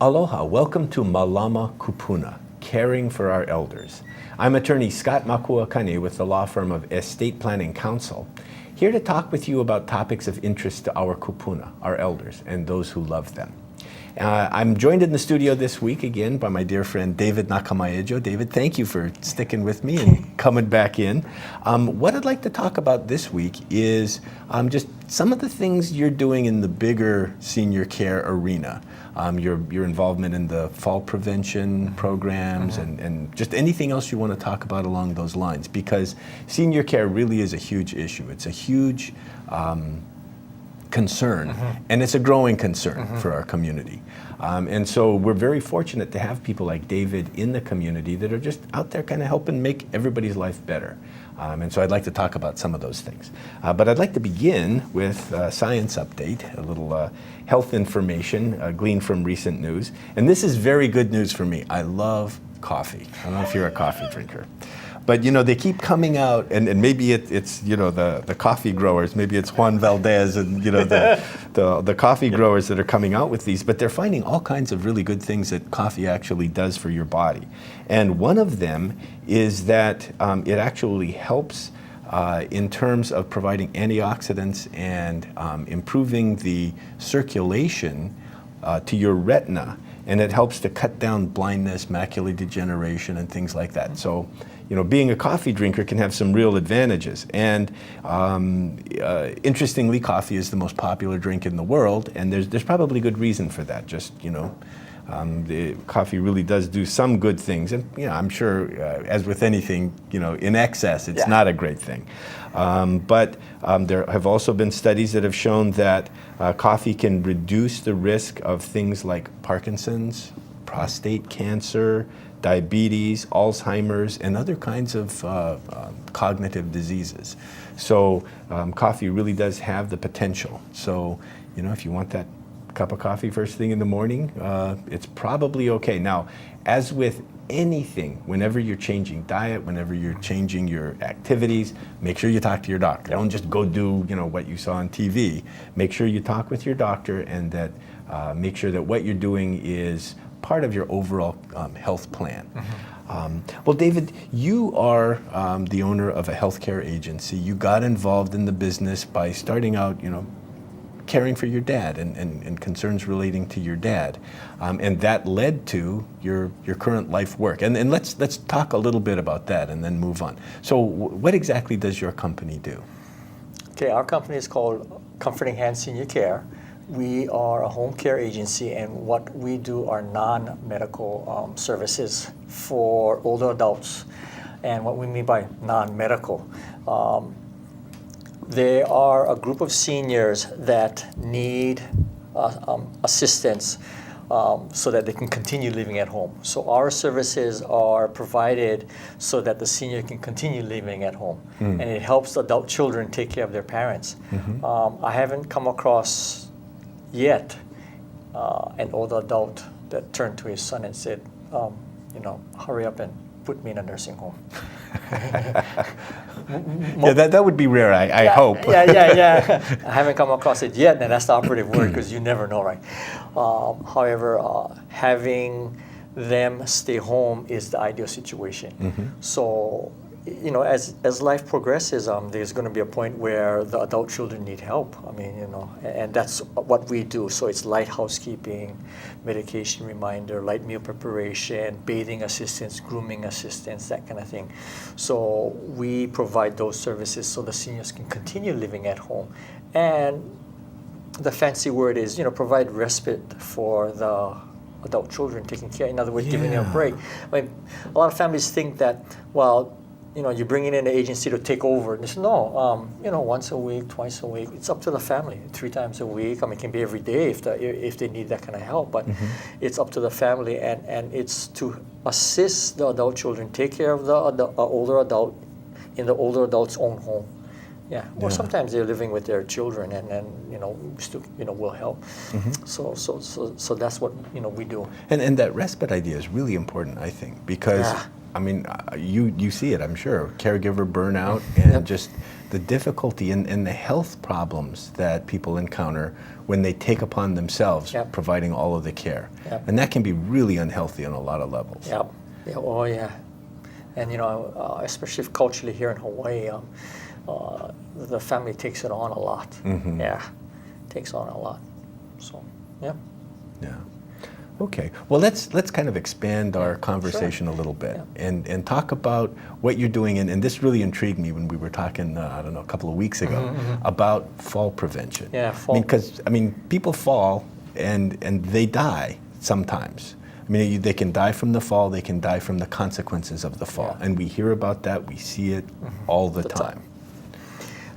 Aloha, welcome to Malama Kupuna, Caring for Our Elders. I'm attorney Scott Makuakane with the law firm of Estate Planning Counsel, here to talk with you about topics of interest to our kupuna, our elders, and those who love them. I'm joined in the studio this week again by my dear friend David Nakamaejo. David, thank you for sticking with me and coming back in. What I'd like to talk about this week is just some of the things you're doing in the bigger senior care arena. Your involvement in the fall prevention programs and just anything else you want to talk about along those lines, because senior care really is a huge issue. It's a huge concern, and it's a growing concern for our community. And so we're very fortunate to have people like David in the community that are just out there kind of helping make everybody's life better. And so I'd like to talk about some of those things. But I'd like to begin with a science update, a little health information gleaned from recent news. And this is very good news for me. I love coffee. I don't know if you're a coffee drinker. But you know, they keep coming out, and maybe it's you know the coffee growers, maybe it's Juan Valdez and you know the coffee growers that are coming out with these, but they're finding all kinds of really good things that coffee actually does for your body. And one of them is that it actually helps in terms of providing antioxidants and improving the circulation to your retina, and it helps to cut down blindness, macular degeneration, and things like that. So, you know, being a coffee drinker can have some real advantages. And interestingly, coffee is the most popular drink in the world, and there's probably good reason for that. Just, you know, the coffee really does do some good things, and you know, I'm sure, as with anything, you know, in excess, it's not a great thing. But there have also been studies that have shown that coffee can reduce the risk of things like Parkinson's, prostate cancer, diabetes, Alzheimer's, and other kinds of cognitive diseases. So coffee really does have the potential. So, you know, if you want that cup of coffee first thing in the morning, it's probably okay. Now, as with anything, whenever you're changing diet, whenever you're changing your activities, make sure you talk to your doctor. Don't just go do, you know, what you saw on TV. Make sure you talk with your doctor, and that make sure that what you're doing is part of your overall health plan. Well, David, you are the owner of a healthcare agency. You got involved in the business by starting out, you know, caring for your dad and concerns relating to your dad, and that led to your current life work. And let's talk a little bit about that and then move on. So, what exactly does your company do? Okay, our company is called Comforting Hands Senior Care. We are a home care agency, and what we do are non-medical services for older adults. And what we mean by non-medical, they are a group of seniors that need assistance so that they can continue living at home. So our services are provided so that the senior can continue living at home, and it helps adult children take care of their parents. I haven't come across yet an older adult that turned to his son and said, you know, hurry up and put me in a nursing home. Yeah, that would be rare, I hope. Yeah. I haven't come across it yet, and that's the operative word, because you never know, right? However, having them stay home is the ideal situation. So, you know, as life progresses, there's going to be a point where the adult children need help. I mean, you know, and that's what we do. So it's light housekeeping, medication reminder, light meal preparation, bathing assistance, grooming assistance, that kind of thing. So we provide those services so the seniors can continue living at home. And the fancy word is, you know, provide respite for the adult children, taking care, in other words, giving them a break. I mean, a lot of families think that, well, you know, you're bringing in the agency to take over. And they say, no, you know, once a week, twice a week. It's up to the family. 3 times a week. I mean, it can be every day if they need that kind of help. But it's up to the family, and it's to assist the adult children take care of the older adult in the older adult's own home. Yeah. Or sometimes they're living with their children, and you know, still, you know, will help. So that's what, you know, we do. And that respite idea is really important, I think, because I mean, you see it, I'm sure, caregiver burnout and just the difficulty and the health problems that people encounter when they take upon themselves providing all of the care. And that can be really unhealthy on a lot of levels. Yep. Yeah. Oh, yeah. And, especially culturally here in Hawaii, the family takes it on a lot. Yeah, takes on a lot. So, yeah. Yeah. Okay. Well, let's kind of expand our conversation a little bit and talk about what you're doing. And this really intrigued me when we were talking, I don't know, a couple of weeks ago about fall prevention. Yeah, fall. Because, people fall and they die sometimes. They can die from the fall, they can die from the consequences of the fall. And we hear about that, we see it all the time.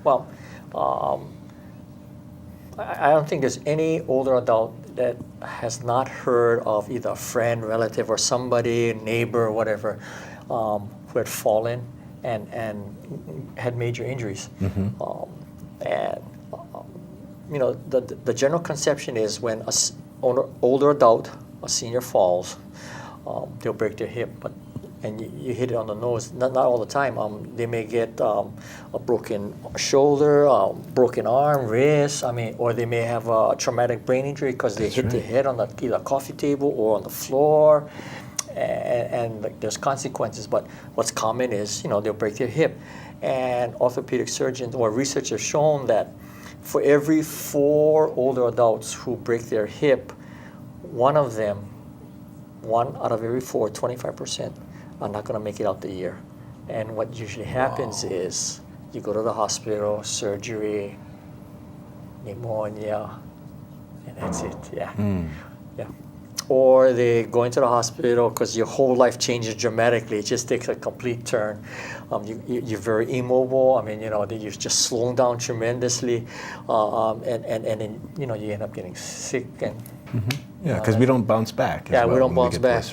Well, I don't think there's any older adult that has not heard of either a friend, relative, or somebody, neighbor, whatever, who had fallen and had major injuries. The general conception is when an older adult, a senior falls, they'll break their hip, and you hit it on the nose. Not all the time. They may get a broken shoulder, broken arm, wrist. Or they may have a traumatic brain injury because they hit their head on either a coffee table or on the floor, and there's consequences. But what's common is they'll break their hip, and orthopedic surgeons or research has shown that for every 4 older adults who break their hip, one out of every 4, 25%, are not going to make it out the year. And what usually happens is you go to the hospital, surgery, pneumonia, and that's it. Yeah. Yeah. Or they go into the hospital because your whole life changes dramatically. It just takes a complete turn. You're very immobile. You're just slowing down tremendously, and then you end up getting sick and. Yeah, because we don't bounce back. We don't bounce back.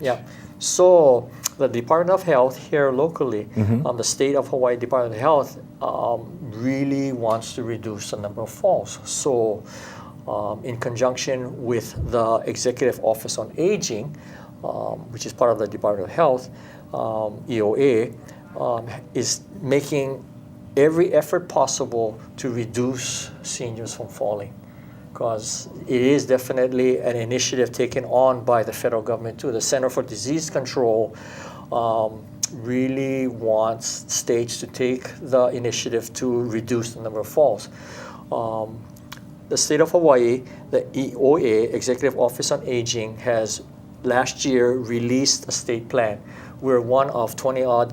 Yeah. So the Department of Health here locally, the state of Hawaii Department of Health, really wants to reduce the number of falls. So, in conjunction with the Executive Office on Aging, which is part of the Department of Health, EOA, is making every effort possible to reduce seniors from falling. Because it is definitely an initiative taken on by the federal government too. The Center for Disease Control really wants states to take the initiative to reduce the number of falls. The state of Hawaii, the EOA, Executive Office on Aging, has last year released a state plan. We're one of 20-odd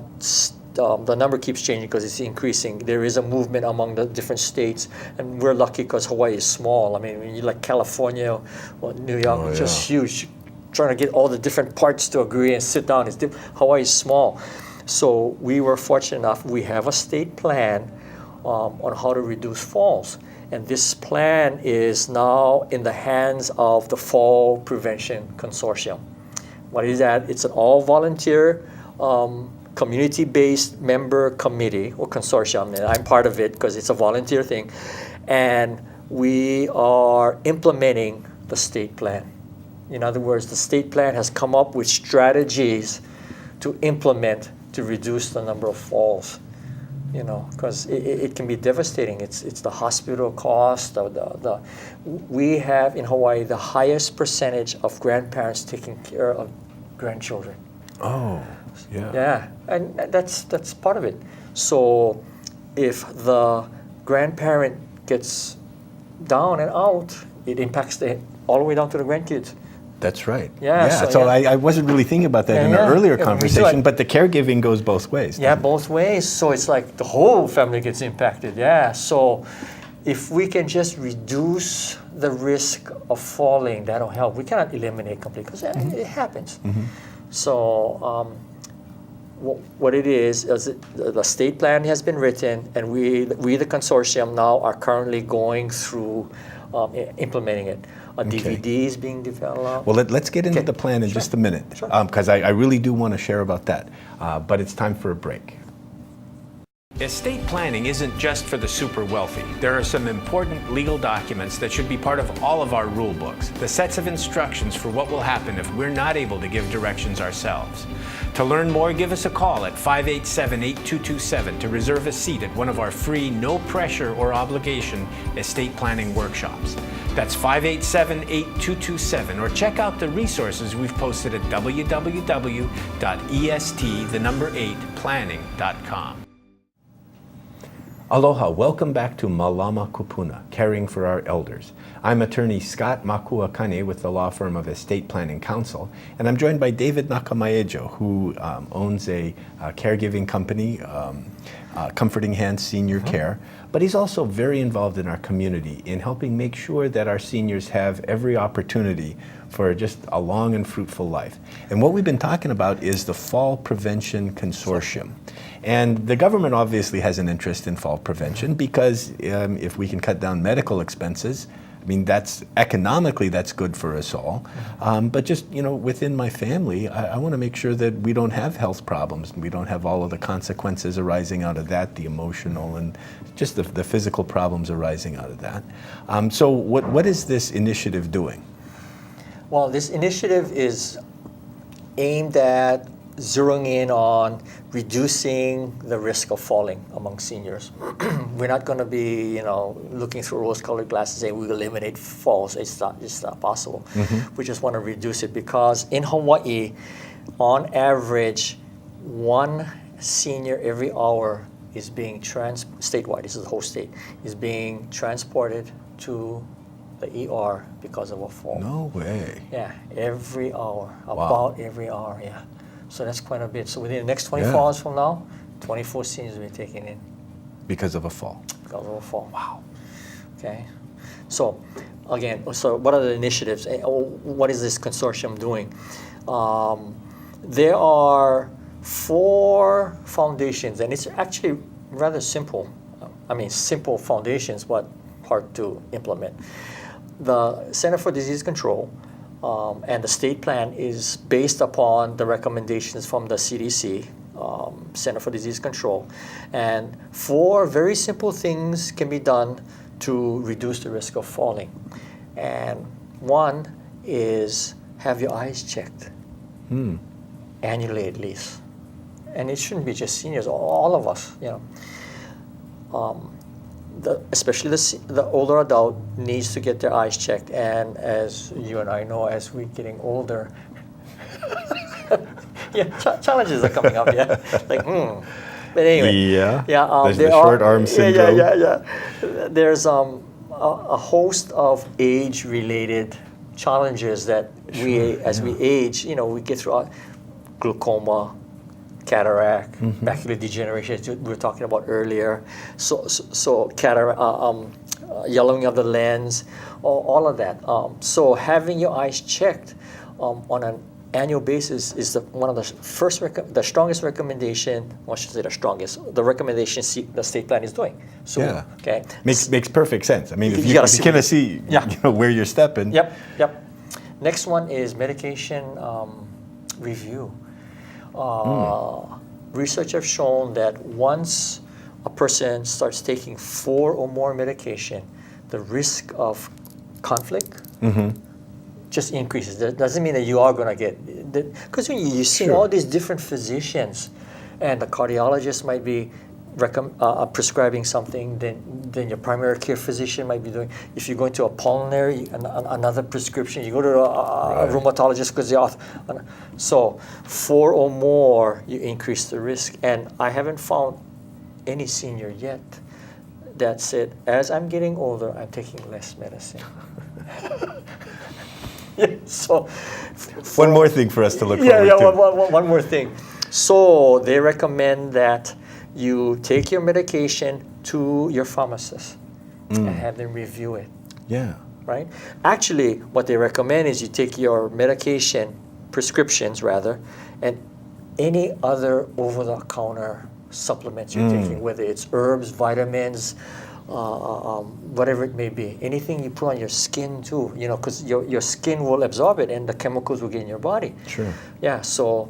the number keeps changing because it's increasing. There is a movement among the different states, and we're lucky because Hawaii is small. When you like California or New York, it's just huge. Trying to get all the different parts to agree and sit down is Hawaii is small. So we were fortunate enough, we have a state plan on how to reduce falls. And this plan is now in the hands of the Fall Prevention Consortium. What is that? It's an all-volunteer community-based member committee or consortium, and I'm part of it because it's a volunteer thing, and we are implementing the state plan. In other words, the state plan has come up with strategies to implement to reduce the number of falls, because it can be devastating. It's the hospital cost. We have in Hawaii the highest percentage of grandparents taking care of grandchildren. Oh. Yeah. Yeah, and that's part of it. So if the grandparent gets down and out, it impacts all the way down to the grandkids. That's right. Yeah. So I wasn't really thinking about that in an earlier conversation, but the caregiving goes both ways. Yeah, both ways. So it's like the whole family gets impacted. Yeah. So if we can just reduce the risk of falling, that'll help. We cannot eliminate completely because it happens. So what it is the state plan has been written, and we the consortium now are currently going through implementing it. A DVD is being developed. Well, let's get into the plan in just a minute, because I really do want to share about that. But it's time for a break. Estate planning isn't just for the super wealthy. There are some important legal documents that should be part of all of our rule books, the sets of instructions for what will happen if we're not able to give directions ourselves. To learn more, give us a call at 587-8227 to reserve a seat at one of our free, no pressure or obligation estate planning workshops. That's 587-8227, or check out the resources we've posted at www.est8planning.com. Aloha, welcome back to Malama Kupuna, Caring for Our Elders. I'm attorney Scott Makuakane with the law firm of Estate Planning Counsel, and I'm joined by David Nakamaejo, who owns a caregiving company, Comforting Hands Senior Care, but he's also very involved in our community in helping make sure that our seniors have every opportunity for just a long and fruitful life. And what we've been talking about is the Fall Prevention Consortium. And the government obviously has an interest in fall prevention because if we can cut down medical expenses, I mean, that's economically, that's good for us all. But just, within my family, I want to make sure that we don't have health problems. We don't have all of the consequences arising out of that, the emotional and just the physical problems arising out of that. So what is this initiative doing? Well, this initiative is aimed at zeroing in on reducing the risk of falling among seniors. We're not going to be, looking through rose-colored glasses saying we eliminate falls. It's not possible. We just want to reduce it because in Hawaii, on average, one senior every hour is being statewide. This is the whole state is being transported to the ER because of a fall. No way. Yeah, every hour, about every hour. Yeah. So that's quite a bit. So within the next 24 hours from now, 24 seniors will be taken in. Because of a fall. Because of a fall. Wow. Okay. So again, what are the initiatives? What is this consortium doing? There are 4 foundations, and it's actually rather simple. Simple foundations, but hard to implement. The Center for Disease Control and the state plan is based upon the recommendations from the CDC, Center for Disease Control. And 4 very simple things can be done to reduce the risk of falling. And one is have your eyes checked annually at least. And it shouldn't be just seniors, all of us, especially the older adult needs to get their eyes checked. And as you and I know, as we're getting older, challenges are coming up. But anyway, there's the short arm syndrome. There's a host of age-related challenges that as we age, we get through glaucoma, cataract, macular degeneration, as we were talking about earlier. So cataract, yellowing of the lens, all of that. So having your eyes checked on an annual basis is one of the strongest recommendation. Well, I should say the strongest. The recommendation the state plan is doing. So, okay, makes perfect sense. I mean, if you kind of see where you're stepping. Yep. Next one is medication review. Research have shown that once a person starts taking 4 or more medication, the risk of conflict just increases. That doesn't mean that you are going to get, because when you see all these different physicians, and the cardiologist might be prescribing something, then your primary care physician might be doing. If you're going to a pulmonary, another prescription, you go to a rheumatologist because they're off. So 4 or more, you increase the risk. And I haven't found any senior yet that said, as I'm getting older, I'm taking less medicine. So one more thing for us to look forward to. One more thing. So they recommend that you take your medication to your pharmacist and have them review it. Yeah. Right? Actually, what they recommend is you take your prescriptions rather, and any other over-the-counter supplements you're taking, whether it's herbs, vitamins, whatever it may be. Anything you put on your skin too, because your skin will absorb it and the chemicals will get in your body. Sure. Yeah, so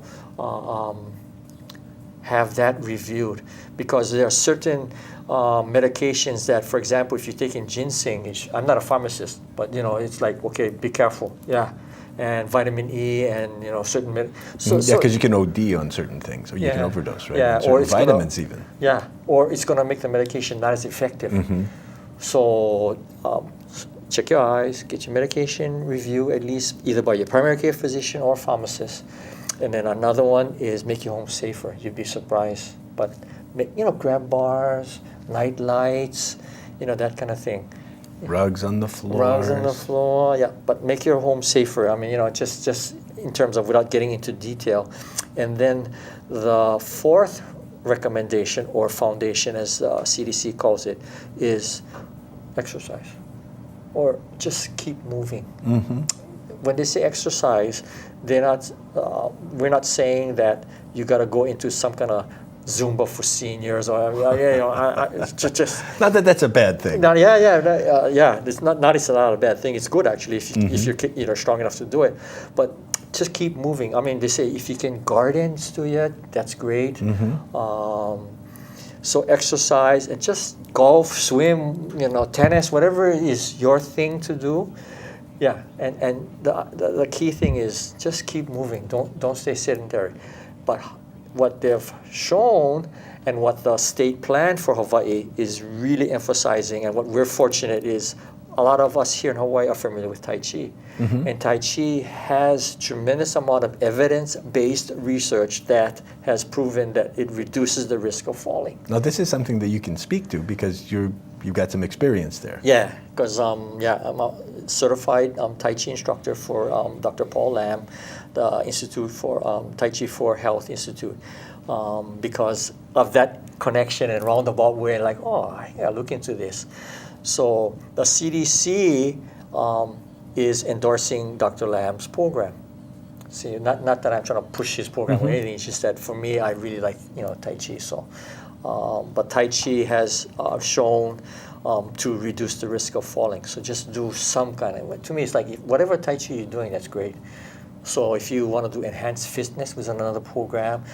have that reviewed, because there are certain medications that, for example, if you're taking ginseng, I'm not a pharmacist, but it's like, okay, be careful, yeah, and vitamin E and certain because you can OD on certain things, or you can overdose, right? Yeah, on certain or it's vitamins even. Yeah, or it's gonna make the medication not as effective. So check your eyes, get your medication review at least either by your primary care physician or pharmacist. And then another one is make your home safer. You'd be surprised. But grab bars, night lights, that kind of thing. Rugs on the floor. Rugs on the floor, yeah. But make your home safer. I mean, just in terms of, without getting into detail. And then the fourth recommendation, or foundation as CDC calls it, is exercise, or just keep moving. When they say exercise, we're not saying that you got to go into some kind of Zumba for seniors, or just not that that's a bad thing. It's not a bad thing. It's good actually if you're strong enough to do it, but just keep moving. I mean, they say if you can garden still yet, that's great. So exercise and just golf, swim, tennis, whatever is your thing to do. Yeah, and the key thing is just keep moving. Don't stay sedentary. But what they've shown and what the state plan for Hawaii is really emphasizing, and what we're fortunate is a lot of us here in Hawaii are familiar with Tai Chi. And Tai Chi has tremendous amount of evidence-based research that has proven that it reduces the risk of falling. Now this is something that you can speak to because you've got some experience there. Yeah, because I'm a certified Tai Chi instructor for Dr. Paul Lam, the Institute for Tai Chi for Health Institute. Because of that connection and roundabout way, like, look into this. So the CDC is endorsing Dr. Lam's program. See, not that I'm trying to push his program or anything. It's just that for me, I really like Tai Chi. So, but Tai Chi has shown to reduce the risk of falling. So just do some kind of. To me, it's like whatever Tai Chi you're doing, that's great. So if you want to do enhanced fitness with another program,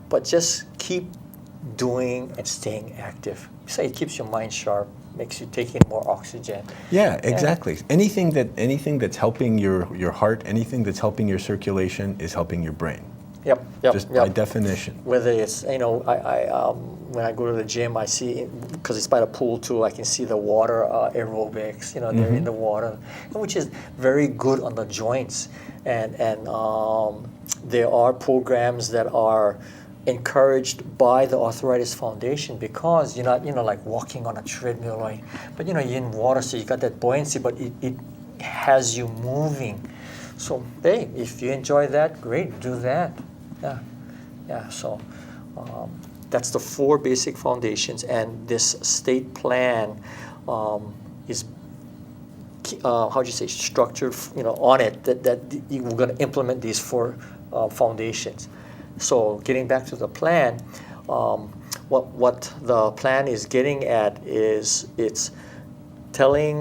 but just keep doing and staying active. So it keeps your mind sharp, makes you take in more oxygen. Yeah, exactly. Anything that's helping your heart, anything that's helping your circulation is helping your brain. Yep. Just by definition. Whether it's, I when I go to the gym, I see, because it's by the pool too, I can see the water aerobics, they're in the water, which is very good on the joints. And there are programs that are encouraged by the Arthritis Foundation, because you're not, like walking on a treadmill, right? But you're in water, so you got that buoyancy, but it has you moving. So hey, if you enjoy that, great, do that. Yeah. So that's the four basic foundations, and this state plan is structured, on it that we're going to implement these four foundations. So getting back to the plan, what the plan is getting at is it's telling